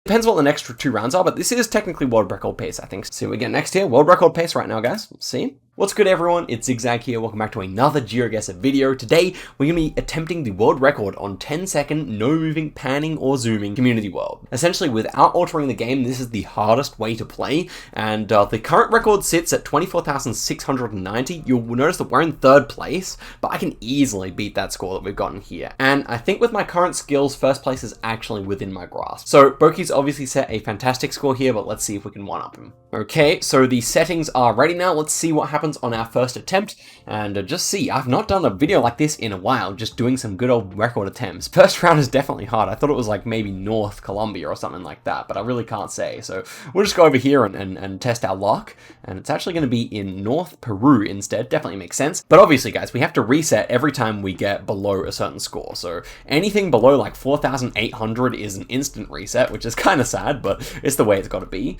Depends what the next 2 rounds are, but this is technically world record pace, I think. See what we get next here. World record pace right now, guys. Let's see. What's good, everyone? It's Zigzag here. Welcome back to another Geoguessr video. Today, we're going to be attempting the world record on 10-second, no moving, panning, or zooming Community World. Essentially, without altering the game, this is the hardest way to play, and the current record sits at 24,690. You'll notice that we're in 3rd place, but I can easily beat that score that we've gotten here. And I think with my current skills, 1st place is actually within my grasp. So, Boki's obviously set a fantastic score here, but let's see if we can one-up him. Okay, so the settings are ready now. Let's see what happens on our first attempt, and just see. I've not done a video like this in a while, just doing some good old record attempts. First round is definitely hard. I thought it was like maybe North Colombia or something like that, but I really can't say. So we'll just go over here and test our luck, and it's actually going to be in North Peru instead. Definitely makes sense. But obviously, guys, we have to reset every time we get below a certain score. So anything below like 4,800 is an instant reset, which is kind of sad, but it's the way it's got to be.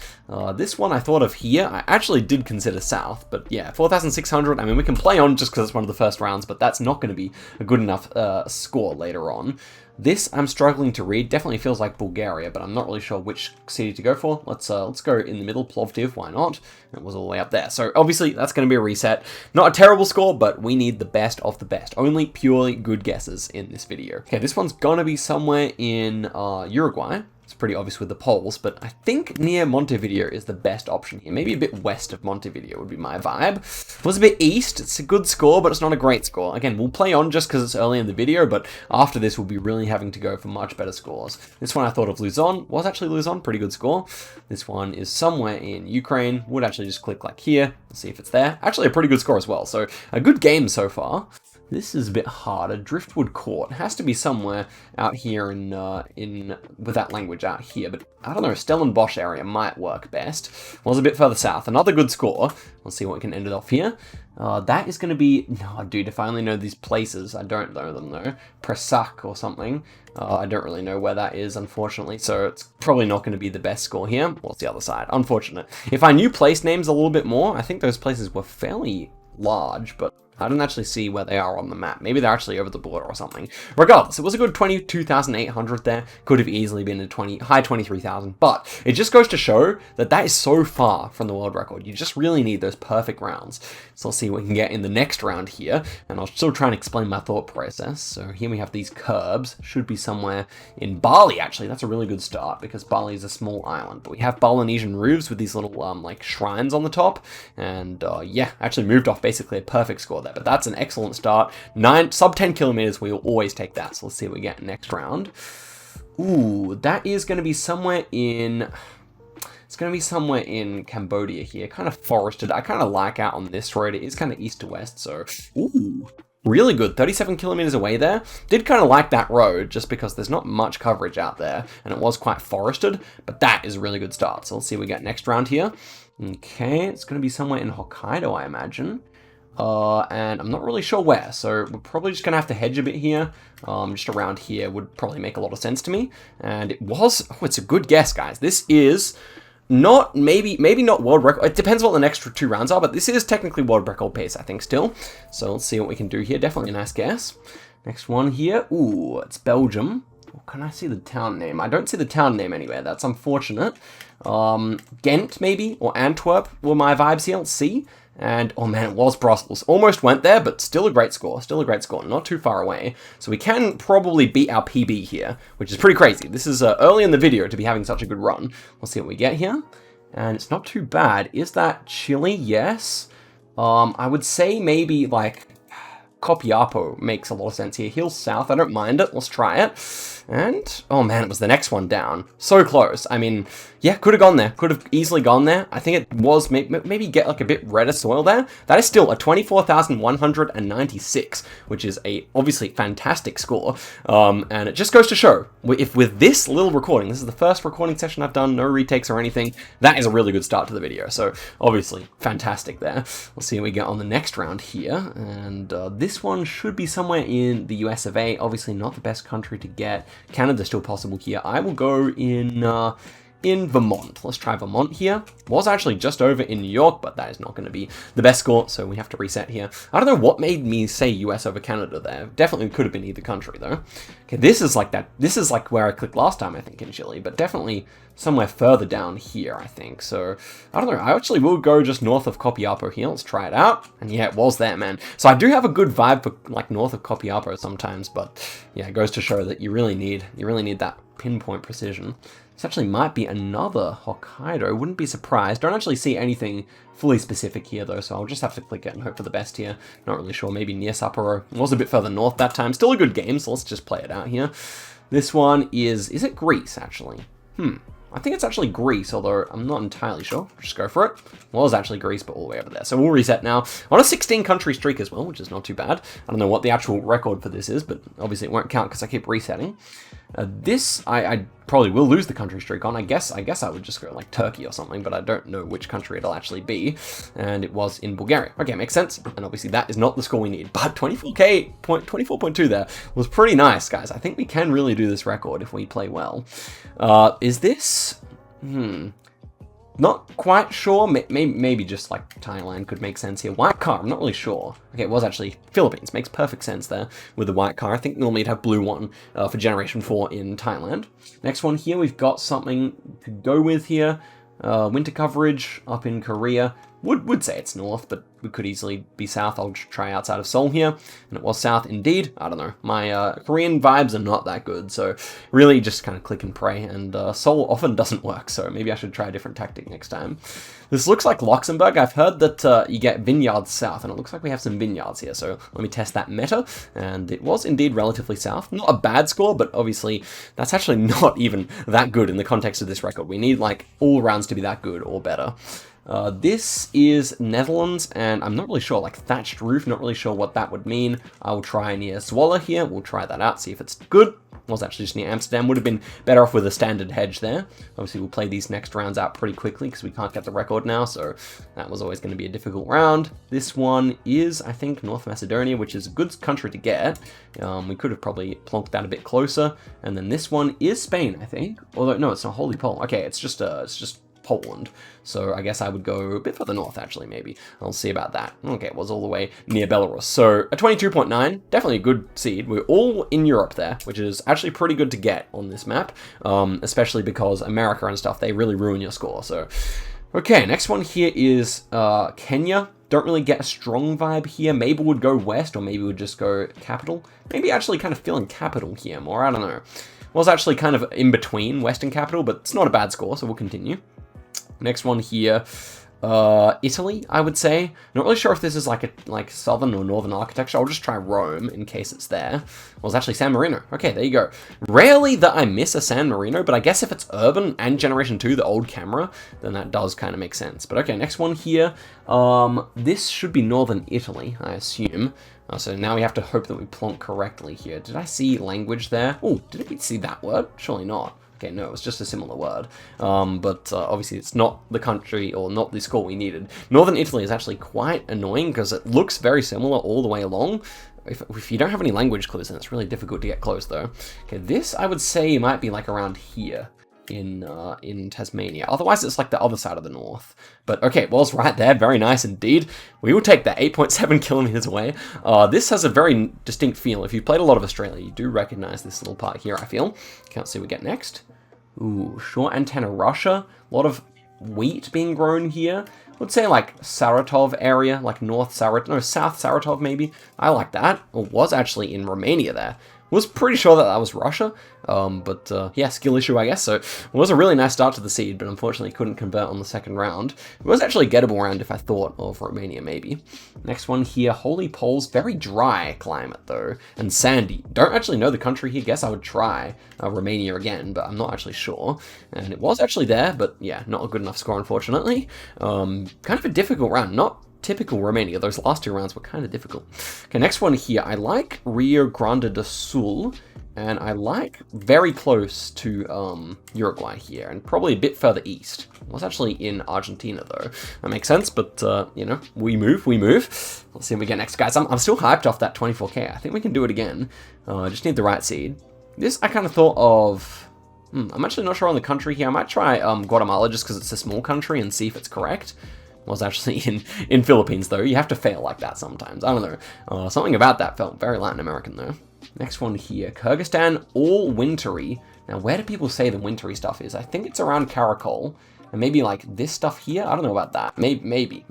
This one I thought of here, I actually did consider South, but yeah, 4,600, I mean, we can play on just because it's one of the first rounds, but that's not going to be a good enough score later on. This I'm struggling to read. Definitely feels like Bulgaria, but I'm not really sure which city to go for. Let's go in the middle, Plovdiv, why not? It was all the way up there. So obviously that's going to be a reset. Not a terrible score, but we need the best of the best. Only purely good guesses in this video. Okay, this one's going to be somewhere in Uruguay. It's pretty obvious with the poles, but I think near Montevideo is the best option here. Maybe a bit west of Montevideo would be my vibe. It was a bit east. It's a good score, but it's not a great score. Again, we'll play on just because it's early in the video, but after this, we'll be really having to go for much better scores. This one I thought of Luzon. Was actually Luzon. Pretty good score. This one is somewhere in Ukraine. Would actually just click like here. See if it's there. Actually a pretty good score as well. So a good game so far. This is a bit harder. Driftwood Court has to be somewhere out here in with that language out here, but I don't know. Stellenbosch area might work best. Was a bit further south. Another good score. Let's see what we can end it off here. That is going to be... No, dude, if I only know these places. I don't know them, though. Presac or something. I don't really know where that is, unfortunately, so it's probably not going to be the best score here. What's the other side? Unfortunate. If I knew place names a little bit more, I think those places were fairly large, but I didn't actually see where they are on the map. Maybe they're actually over the border or something. Regardless, it was a good 22,800 there. Could have easily been a high 23,000. But it just goes to show that that is so far from the world record. You just really need those perfect rounds. So let's see what we can get in the next round here. And I'll still try and explain my thought process. So here we have these curbs. Should be somewhere in Bali, actually. That's a really good start because Bali is a small island. But we have Balinesian roofs with these little like shrines on the top. And yeah, actually moved off basically a perfect score there. But that's an excellent start. Sub 10 kilometers, we'll always take that. So let's see what we get next round. Ooh, that is going to be somewhere in... It's going to be somewhere in Cambodia here. Kind of forested. I kind of like out on this road. It is kind of east to west, so... Ooh, really good. 37 kilometers away there. Did kind of like that road, just because there's not much coverage out there, and it was quite forested, but that is a really good start. So let's see what we get next round here. Okay, it's going to be somewhere in Hokkaido, I imagine. And I'm not really sure where, so we're probably just going to have to hedge a bit here. Just around here would probably make a lot of sense to me. And it was... Oh, it's a good guess, guys. This is not... Maybe not world record. It depends what the next 2 rounds are, but this is technically world record pace, I think, still. So let's see what we can do here. Definitely a nice guess. Next one here. Ooh, it's Belgium. Oh, can I see the town name? I don't see the town name anywhere. That's unfortunate. Ghent, maybe? Or Antwerp were my vibes here. Let's see. And, oh man, it was Brussels. Almost went there, but still a great score. Still a great score. Not too far away. So we can probably beat our PB here, which is pretty crazy. This is early in the video to be having such a good run. We'll see what we get here. And it's not too bad. Is that Chile? Yes. I would say maybe, like... Copiapo makes a lot of sense here. Hills south, I don't mind it. Let's try it. And, oh man, it was the next one down. So close. I mean, yeah, could have gone there. Could have easily gone there. I think it was, maybe get like a bit redder soil there. That is still a 24,196, which is a obviously fantastic score. And it just goes to show, if with this little recording, this is the first recording session I've done, no retakes or anything, that is a really good start to the video. So, obviously, fantastic there. We'll see what we get on the next round here. And this one should be somewhere in the US of A. Obviously, not the best country to get. Canada's still possible here. I will go in in Vermont. Let's try Vermont here. Was actually just over in New York, but that is not going to be the best score, so we have to reset here. I don't know what made me say US over Canada there. Definitely could have been either country, though. Okay, this is like that. This is like where I clicked last time, I think, in Chile, but definitely somewhere further down here, I think. So, I don't know. I actually will go just north of Copiapo here. Let's try it out. And yeah, it was there, man. So I do have a good vibe for like north of Copiapo sometimes, but yeah, it goes to show that you really need that pinpoint precision. This actually might be another Hokkaido. Wouldn't be surprised. Don't actually see anything fully specific here, though, so I'll just have to click it and hope for the best here. Not really sure. Maybe near Sapporo. It was a bit further north that time. Still a good game, so let's just play it out here. This one is it Greece, actually? I think it's actually Greece, although I'm not entirely sure. Just go for it. Well, it was actually Greece, but all the way over there. So we'll reset now. On a 16-country streak as well, which is not too bad. I don't know what the actual record for this is, but obviously it won't count because I keep resetting. This, I probably will lose the country streak on. I guess I would just go like Turkey or something, but I don't know which country it'll actually be. And it was in Bulgaria. Okay, makes sense. And obviously that is not the score we need. But 24.2 there was pretty nice, guys. I think we can really do this record if we play well. Is this... Not quite sure. Maybe just like Thailand could make sense here. White car, I'm not really sure. Okay, it was actually Philippines. Makes perfect sense there with the white car. I think normally you'd have blue one for Generation 4 in Thailand. Next one here, we've got something to go with here. Winter coverage up in Korea. Would say it's north, but we could easily be south. I'll try outside of Seoul here. And it was south indeed. I don't know. My Korean vibes are not that good, so really just kind of click and pray. And Seoul often doesn't work, so maybe I should try a different tactic next time. This looks like Luxembourg. I've heard that you get vineyards south, and it looks like we have some vineyards here. So let me test that meta. And it was indeed relatively south. Not a bad score, but obviously that's actually not even that good in the context of this record. We need like all rounds to be that good or better. This is Netherlands, and I'm not really sure, like thatched roof, not really sure what that would mean. I will try near Zwolle here. We'll try that out, see if it's good. It was actually just near Amsterdam. Would have been better off with a standard hedge there. Obviously, we'll play these next rounds out pretty quickly because we can't get the record now, so that was always going to be a difficult round. This one is, I think, North Macedonia, which is a good country to get. We could have probably plonked that a bit closer. And then this one is Spain, I think. Although, no, it's not Holy Pole. Okay, it's just Poland. So I guess I would go a bit further north, actually, maybe. I'll see about that. Okay, it was all the way near Belarus. So a 22.9, definitely a good seed. We're all in Europe there, which is actually pretty good to get on this map, especially because America and stuff, they really ruin your score. So, okay, next one here is Kenya. Don't really get a strong vibe here. Maybe we'd go west, or maybe we'd just go capital. Maybe actually kind of feeling capital here more, I don't know. Was actually kind of in between west and capital, but it's not a bad score, so we'll continue. Next one here, Italy, I would say. Not really sure if this is like southern or northern architecture. I'll just try Rome in case it's there. Well, it's actually San Marino. Okay, there you go. Rarely that I miss a San Marino, but I guess if it's urban and Generation 2, the old camera, then that does kind of make sense. But okay, next one here. This should be northern Italy, I assume. So now we have to hope that we plonk correctly here. Did I see language there? Oh, did we see that word? Surely not. Okay, no, it's just a similar word. But obviously it's not the country or not the score we needed. Northern Italy is actually quite annoying because it looks very similar all the way along. If you don't have any language clues, then it's really difficult to get close, though. Okay, this I would say might be like around here in Tasmania. Otherwise, it's like the other side of the north. But okay, well, it's right there. Very nice indeed. We will take that 8.7 kilometers away. This has a very distinct feel. If you've played a lot of Australia, you do recognize this little part here, I feel. Can't see what we get next. Ooh, short antenna Russia. A lot of wheat being grown here. I would say like Saratov area, like South Saratov maybe. I like that. It was actually in Romania there. Was pretty sure that was Russia, but yeah, skill issue, I guess. So it was a really nice start to the seed, but unfortunately couldn't convert on the second round. It was actually a gettable round if I thought of Romania, maybe. Next one here, Holy Poles. Very dry climate, though, and sandy. Don't actually know the country here. Guess I would try Romania again, but I'm not actually sure. And it was actually there, but yeah, not a good enough score, unfortunately. Kind of a difficult round. Not typical Romania. Those last two rounds were kind of difficult. Okay, next one here. I like Rio Grande do Sul, and I like very close to Uruguay here, and probably a bit further east. I was actually in Argentina, though. That makes sense, but, you know, we move. Let's see what we get next, guys. I'm still hyped off that 24K. I think we can do it again. I just need the right seed. This, I kind of thought of I'm actually not sure on the country here. I might try Guatemala just because it's a small country and see if it's correct. It was actually in Philippines, though. You have to fail like that sometimes. I don't know. Something about that felt very Latin American, though. Next one here. Kyrgyzstan, all wintry. Now, where do people say the wintry stuff is? I think it's around Karakol. And maybe like this stuff here? I don't know about that. Maybe.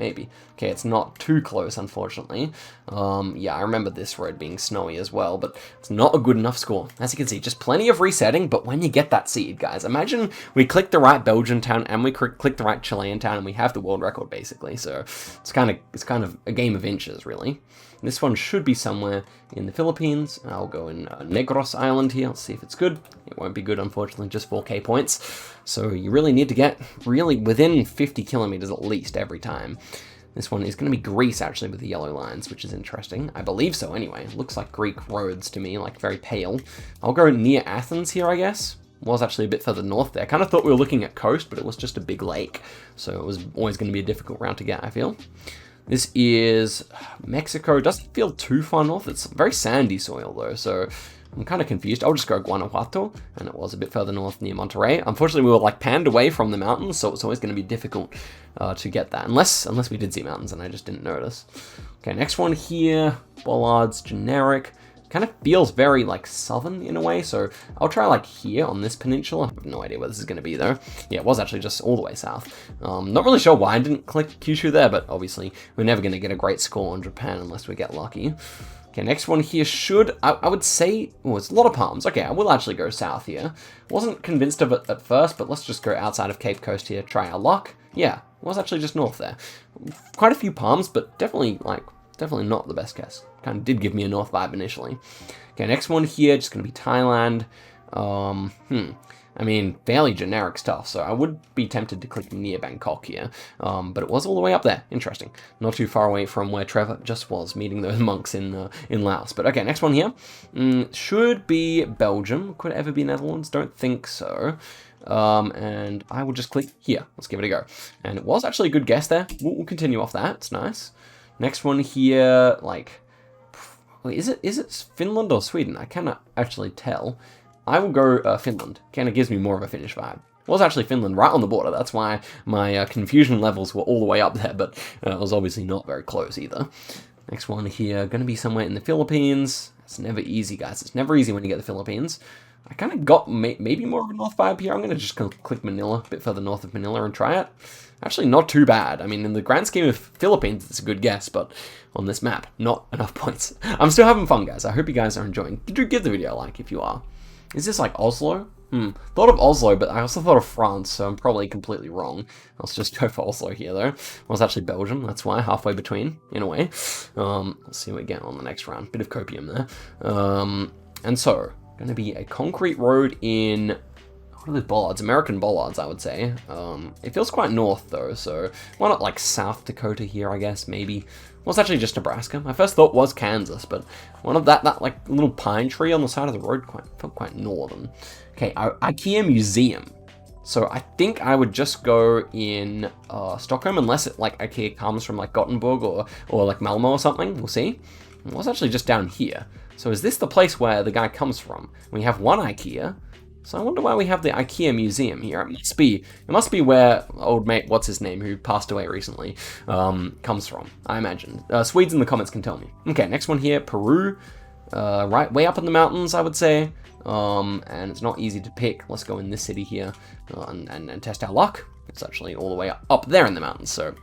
Okay, it's not too close, unfortunately. Yeah, I remember this road being snowy as well, but it's not a good enough score. As you can see, just plenty of resetting, but when you get that seed, guys, imagine we click the right Belgian town and we click the right Chilean town and we have the world record, basically. So it's kind of a game of inches, really. This one should be somewhere in the Philippines. I'll go in Negros Island here. Let's see if it's good. It won't be good, unfortunately, just 4K points. So you really need to get within 50 kilometers at least every time. This one is going to be Greece, actually, with the yellow lines, which is interesting. I believe so, anyway. It looks like Greek roads to me, like very pale. I'll go near Athens here, I guess. Was actually a bit further north there. I kind of thought we were looking at coast, but it was just a big lake. So it was always going to be a difficult route to get, I feel. This is Mexico. Doesn't feel too far north. It's very sandy soil, though, so I'm kind of confused. I'll just go Guanajuato, and it was a bit further north near Monterrey. Unfortunately, we were like panned away from the mountains, so it's always going to be difficult to get that, unless we did see mountains and I just didn't notice. Okay, next one here, bollards, generic. Kind of feels very like southern in a way, so I'll try like here on this peninsula. I have no idea where this is going to be though. Yeah, it was actually just all the way south. Not really sure why I didn't click Kyushu there, but obviously we're never going to get a great score on Japan unless we get lucky. Okay, next one here should, I would say, oh, it's a lot of palms. Okay, I will actually go south here. Wasn't convinced of it at first, but let's just go outside of Cape Coast here, try our luck. Yeah, it was actually just north there. Quite a few palms, but definitely not the best guess. Kind of did give me a north vibe initially. Okay, next one here, just going to be Thailand. I mean, fairly generic stuff, so I would be tempted to click near Bangkok here. But it was all the way up there. Interesting. Not too far away from where Trevor just was, meeting those monks in Laos. But okay, next one here. Should be Belgium. Could it ever be Netherlands? Don't think so. And I will just click here. Let's give it a go. And it was actually a good guess there. We'll continue off that. It's nice. Next one here, like, wait, is it Finland or Sweden? I cannot actually tell. I will go Finland. Kind of gives me more of a Finnish vibe. It was actually Finland right on the border. That's why my confusion levels were all the way up there, but it was obviously not very close either. Next one here, going to be somewhere in the Philippines. It's never easy, guys. It's never easy when you get the Philippines. I kind of got maybe more of a north vibe here. I'm going to just click Manila, a bit further north of Manila, and try it. Actually, not too bad. I mean, in the grand scheme of Philippines, it's a good guess, but on this map, not enough points. I'm still having fun, guys. I hope you guys are enjoying. Do give the video a like if you are. Is this like Oslo? Thought of Oslo, but I also thought of France, so I'm probably completely wrong. Let's just go for Oslo here, though. Well, it's actually Belgium, that's why, halfway between, in a way. Let's see what we get on the next round. Bit of copium there. And so, going to be a concrete road in... What are those bollards? American bollards, I would say. It feels quite north, though, so why not, like, South Dakota here, I guess, maybe. Well, it's actually just Nebraska. My first thought was Kansas, but one of that like, little pine tree on the side of the road felt quite northern. Okay, IKEA Museum. So I think I would just go in Stockholm, unless it, like, IKEA comes from, like, Gothenburg or like, Malmo or something. We'll see. It was actually just down here. So is this the place where the guy comes from? We have one IKEA. So I wonder why we have the IKEA Museum here. It must be where old mate, what's his name, who passed away recently, comes from, I imagine. Swedes in the comments can tell me. Okay, next one here, Peru. Right, way up in the mountains, I would say. And it's not easy to pick. Let's go in this city here and test our luck. It's actually all the way up there in the mountains, so...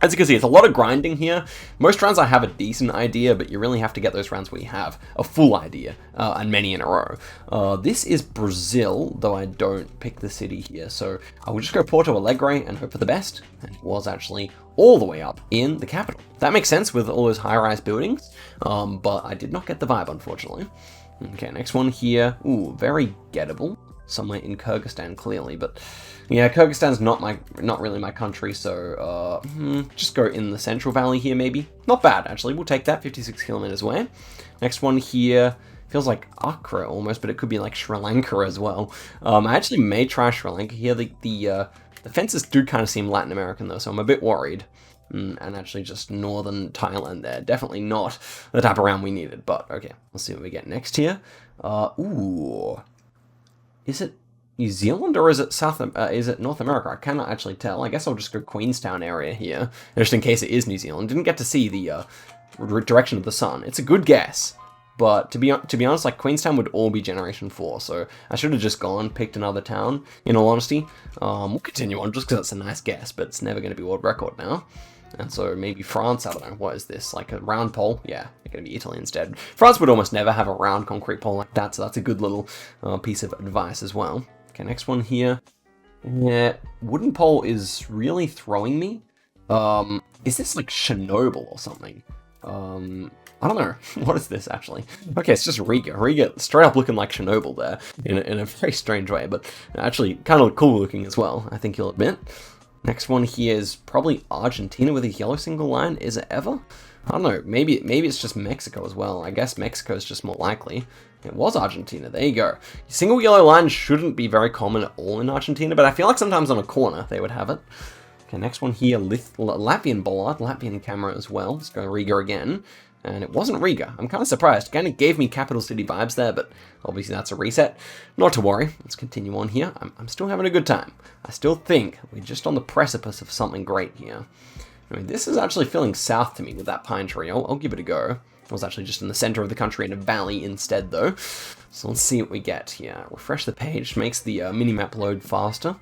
As you can see, it's a lot of grinding here. Most rounds I have a decent idea, but you really have to get those rounds where you have a full idea, and many in a row. This is Brazil, though I don't pick the city here, so I will just go Porto Alegre and hope for the best. And it was actually all the way up in the capital. That makes sense with all those high-rise buildings, but I did not get the vibe, unfortunately. Okay, next one here. Ooh, very gettable. Somewhere in Kyrgyzstan, clearly, but yeah, Kyrgyzstan's not really my country, so just go in the Central Valley here, maybe. Not bad, actually. We'll take that, 56 kilometers away. Next one here feels like Accra almost, but it could be like Sri Lanka as well. I actually may try Sri Lanka here. The fences do kind of seem Latin American though, so I'm a bit worried. And actually just northern Thailand there. Definitely not the type of round we needed, but okay. Let's see what we get next here. Ooh. Is it New Zealand or is it is it North America? I cannot actually tell. I guess I'll just go Queenstown area here, just in case it is New Zealand. Didn't get to see the direction of the sun. It's a good guess, but to be honest, like Queenstown would all be Generation 4, so I should have just picked another town, in all honesty. We'll continue on just because it's a nice guess, but it's never going to be world record now. And so maybe France, I don't know, what is this, like a round pole? Yeah, they're going to be Italy instead. France would almost never have a round concrete pole like that, so that's a good little piece of advice as well. Okay, next one here. Yeah, wooden pole is really throwing me. Is this like Chernobyl or something? I don't know. What is this, actually? Okay, it's just Riga. Riga, straight up looking like Chernobyl there, in a very strange way, but actually kind of cool looking as well, I think you'll admit. Next one here is probably Argentina with a yellow single line. Is it ever? I don't know. Maybe it's just Mexico as well. I guess Mexico is just more likely. It was Argentina. There you go. Single yellow line shouldn't be very common at all in Argentina, but I feel like sometimes on a corner they would have it. Okay, next one here, Latvian bollard, Latvian camera as well. Let's go Riga again. And it wasn't Riga. I'm kind of surprised. Kind of gave me capital city vibes there, but obviously that's a reset. Not to worry. Let's continue on here. I'm still having a good time. I still think we're just on the precipice of something great here. I mean, this is actually feeling south to me with that pine tree. I'll give it a go. It was actually just in the center of the country in a valley instead, though. So let's see what we get here. Refresh the page. Makes the mini-map load faster.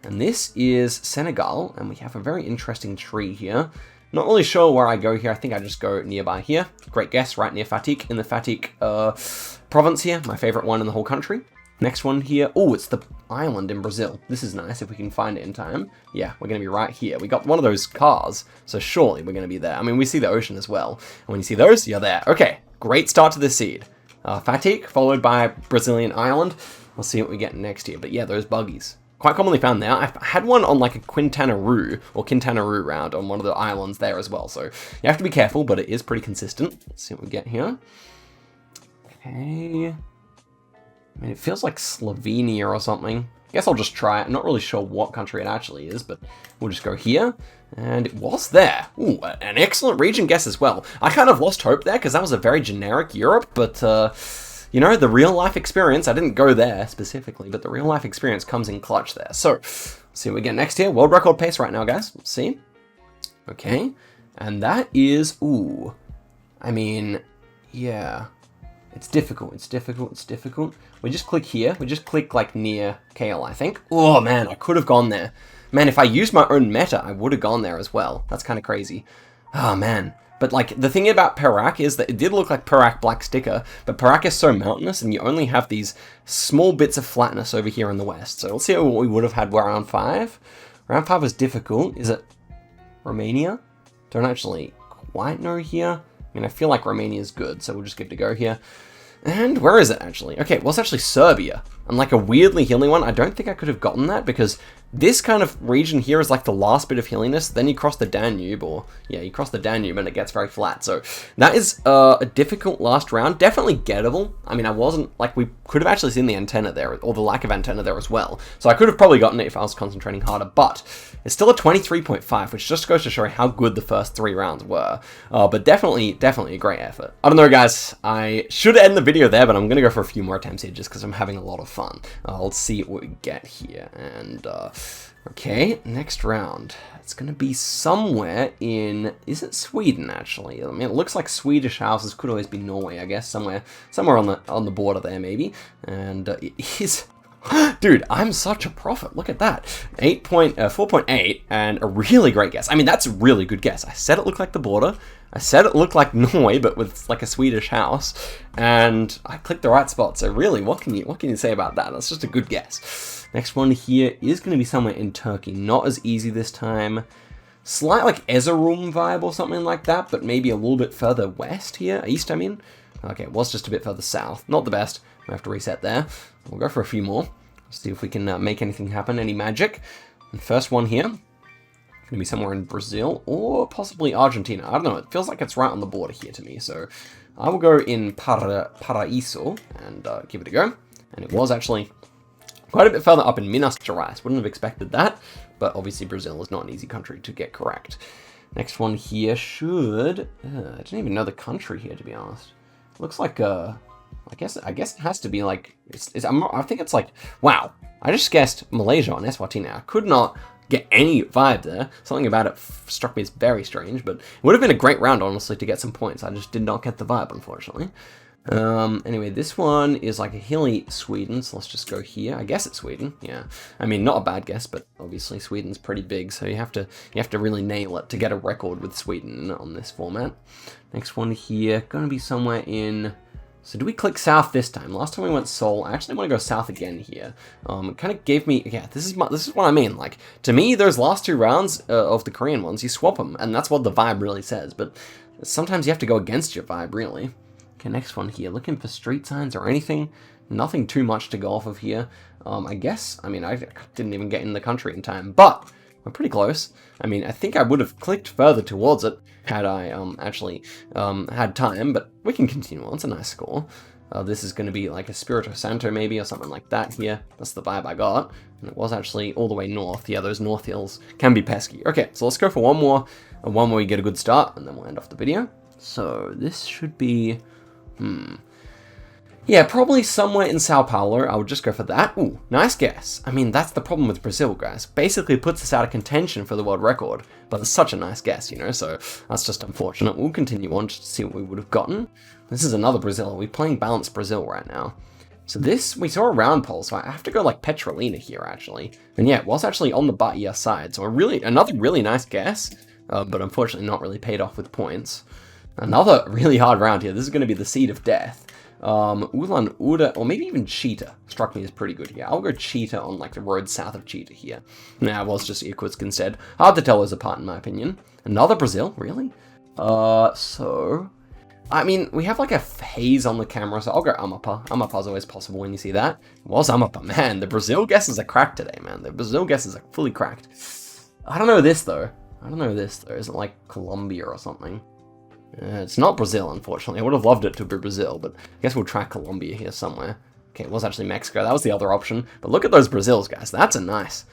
And this is Senegal, and we have a very interesting tree here. Not really sure where I go here. I think I just go nearby here. Great guess, right near Fatick, in the Fatick province here. My favorite one in the whole country. Next one here. Oh, it's the island in Brazil. This is nice if we can find it in time. Yeah, we're going to be right here. We got one of those cars, so surely we're going to be there. I mean, we see the ocean as well. And when you see those, you're there. Okay, great start to this seed. Fatick, followed by Brazilian island. We'll see what we get next here. But yeah, those buggies. Quite commonly found there. I had one on like a Quintana Roo round on one of the islands there as well. So you have to be careful, but it is pretty consistent. Let's see what we get here. Okay. I mean, it feels like Slovenia or something. I guess I'll just try it. I'm not really sure what country it actually is, but we'll just go here. And it was there. Ooh, an excellent region guess as well. I kind of lost hope there because that was a very generic Europe, but you know, the real life experience, I didn't go there specifically, but the real life experience comes in clutch there. So, let's see what we get next here. World record pace right now, guys. Let's see. Okay. And that is, ooh. I mean, yeah. It's difficult. We just click here. We just click like near KL, I think. Oh man, I could have gone there. Man, if I used my own meta, I would have gone there as well. That's kind of crazy. Oh man. But like the thing about Perak is that it did look like Perak black sticker, but Perak is so mountainous and you only have these small bits of flatness over here in the west. So let's see what we would have had round 5. Round 5 was difficult. Is it Romania? Don't actually quite know here. I mean, I feel like Romania is good, so we'll just give it a go here. And where is it actually? Okay, well, it's actually Serbia. And like a weirdly hilly one, I don't think I could have gotten that because this kind of region here is like the last bit of hilliness. Then you cross the Danube, or yeah, you cross the Danube and it gets very flat. So that is a difficult last round. Definitely gettable. I mean, I wasn't like, we could have actually seen the antenna there, or the lack of antenna there as well. So I could have probably gotten it if I was concentrating harder, but it's still a 23.5, which just goes to show how good the first 3 rounds were. But definitely a great effort. I don't know, guys. I should end the video there, but I'm going to go for a few more attempts here just because I'm having a lot of fun. Let's see what we get here. And, okay, next round. It's going to be somewhere in, is it Sweden, actually? I mean, it looks like Swedish houses. Could always be Norway, I guess. Somewhere on the border there, maybe. And it is... Dude, I'm such a prophet. Look at that. 4.8 and a really great guess. I mean, that's a really good guess. I said it looked like the border. I said it looked like Norway, but with like a Swedish house. And I clicked the right spot. So really, what can you say about that? That's just a good guess. Next one here is going to be somewhere in Turkey. Not as easy this time. Slight like Erzurum vibe or something like that, but maybe a little bit further west here. East, I mean. Okay, it was just a bit further south. Not the best. We have to reset there. We'll go for a few more. See if we can make anything happen, any magic. And first one here, going to be somewhere in Brazil or possibly Argentina. I don't know, it feels like it's right on the border here to me. So I will go in Paraíso and give it a go. And it was actually quite a bit further up in Minas Gerais. Wouldn't have expected that, but obviously Brazil is not an easy country to get correct. Next one here should, I didn't even know the country here, to be honest. Looks like I guess it has to be like, I think it's like, wow, I just guessed Malaysia on Eswatini. I could not get any vibe there. Something about it struck me as very strange, but it would have been a great round, honestly, to get some points. I just did not get the vibe, unfortunately. Anyway, this one is like a hilly Sweden, so let's just go here. I guess it's Sweden, yeah. I mean, not a bad guess, but obviously Sweden's pretty big, so you have to really nail it to get a record with Sweden on this format. Next one here, gonna be somewhere in... So do we click south this time? Last time we went Seoul. I actually want to go south again here. It kind of gave me, yeah, this is what I mean. Like, to me, those last two rounds of the Korean ones, you swap them, and that's what the vibe really says. But sometimes you have to go against your vibe, really. Okay, next one here. Looking for street signs or anything. Nothing too much to go off of here. I guess, I mean, I didn't even get in the country in time, but we're pretty close. I mean, I think I would have clicked further towards it had I actually had time, but we can continue on. It's a nice score. This is going to be like a Spirito Santo maybe, or something like that here. That's the vibe I got. And it was actually all the way north. Yeah, those north hills can be pesky. Okay, so let's go for one more where we get a good start, and then we'll end off the video. So this should be... Yeah, probably somewhere in Sao Paulo. I would just go for that. Ooh, nice guess. I mean, that's the problem with Brazil, guys. Basically puts us out of contention for the world record, but it's such a nice guess, you know, so that's just unfortunate. We'll continue on just to see what we would have gotten. This is another Brazil. We're playing balanced Brazil right now. So this, we saw a round poll, so I have to go like Petrolina here, actually. And yeah, it was actually on the Bahia side, so another really nice guess, but unfortunately not really paid off with points. Another really hard round here. This is going to be the seed of death. Ulan Uda, or maybe even Cheetah, struck me as pretty good here. I'll go Cheetah on like the road south of Cheetah here. Nah, it was just Irkutsk instead. Hard to tell those apart in my opinion. Another Brazil, really? So... I mean, we have like a haze on the camera, so I'll go Amapa. Amapa's always possible when you see that. It was Amapa, man. The Brazil guesses are cracked today, man. The Brazil guesses are fully cracked. I don't know this, though. Is it like Colombia or something? It's not Brazil, unfortunately. I would have loved it to be Brazil, but I guess we'll try Colombia here somewhere. Okay, it was actually Mexico. That was the other option. But look at those Brazils, guys. That's a nice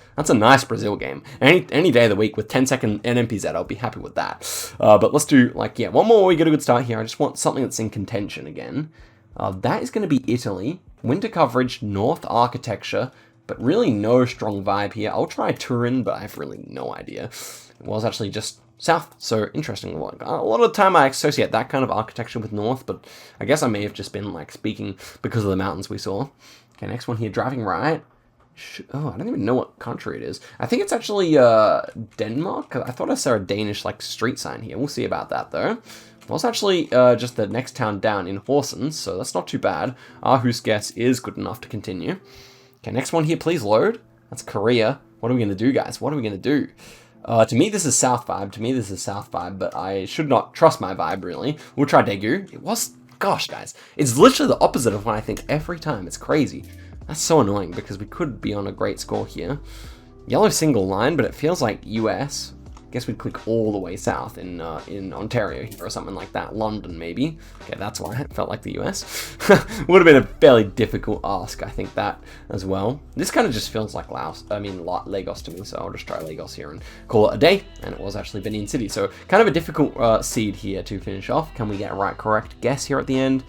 Brazil game. Any day of the week with 10-second NMPZ, I'll be happy with that. But let's do, like, yeah, one more. We get a good start here. I just want something that's in contention again. That is going to be Italy. Winter coverage, North architecture, but really no strong vibe here. I'll try Turin, but I have really no idea. It was actually just... South, so interesting. A lot of the time I associate that kind of architecture with North, but I guess I may have just been like speaking because of the mountains we saw. Okay, next one here, driving right. Oh, I don't even know what country it is. I think it's actually Denmark. I thought I saw a Danish like street sign here. We'll see about that though. It was actually just the next town down in Horsens, so that's not too bad. Aarhus guess is good enough to continue. Okay, next one here, please load. That's Korea. What are we going to do, guys? What are we going to do? To me, this is South vibe, but I should not trust my vibe, really. We'll try Daegu. It was, gosh, guys, it's literally the opposite of what I think every time. It's crazy. That's so annoying, because we could be on a great score here. Yellow single line, but it feels like US. I guess we'd click all the way south in Ontario here, or something like that. London, maybe. Okay, that's why it felt like the US. Would have been a fairly difficult ask, I think, that as well. This kind of just feels like Lagos to me, so I'll just try Lagos here and call it a day. And it was actually Benin City, so kind of a difficult seed here to finish off. Can we get a correct guess here at the end?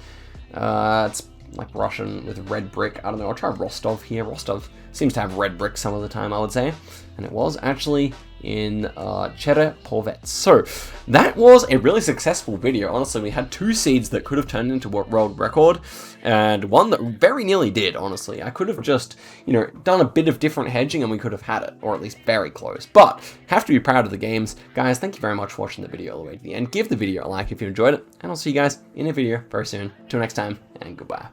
It's like Russian with red brick. I don't know, I'll try Rostov here. Rostov seems to have red brick some of the time, I would say. And it was actually in Cherepovets. So that was a really successful video. Honestly, we had two seeds that could have turned into a world record, and one that very nearly did, honestly. I could have just, you know, done a bit of different hedging and we could have had it, or at least very close. But have to be proud of the games. Guys, thank you very much for watching the video all the way to the end. Give the video a like if you enjoyed it, and I'll see you guys in a video very soon. Till next time, and goodbye.